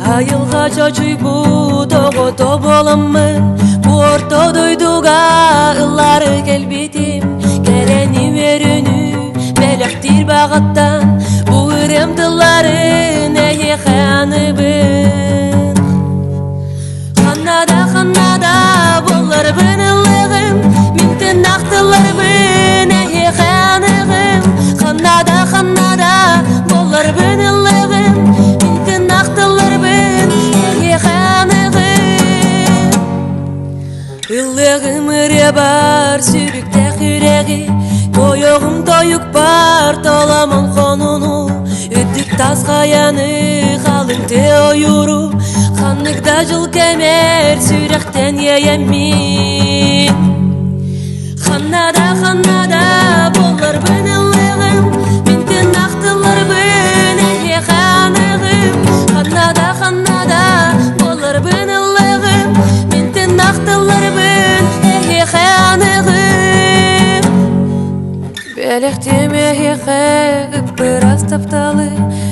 Айылға чачуй бу тоғото боламмын, бу орто дойдуга ыллары келбетим, керени өрүнү белектир багаттан, бу ырым тыллары нeye ханыбын. Ханнада болар бынылығым, минтін ақтылар бын нeye ханығым. Ханнада болар бынылығым, минтін ақтылар бын нeye ханығым. Ылығым ыре бар сүрікте хүрегі, Тоюғым тойук бар толамын қонуну, үдік тас қаяны қалың те ойуру, Ханныкта жыл кемер сүректен еемми. Ханнада болар бынылығым, минтін ақтылар бын әйе ханығым. Ханнада болар бынылығым, минтін ақтылар бын әйе ханығым. Белектеме хеқеғіп біраз тапталы,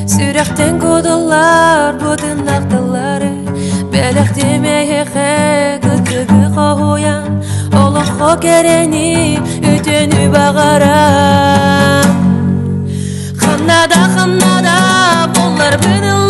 сүректен кодылар бұдын ақтылары. Белектеме хеқеғіп күгі қоян, олыққо керені үтіні бағарам. Ханнада болар бынылығым,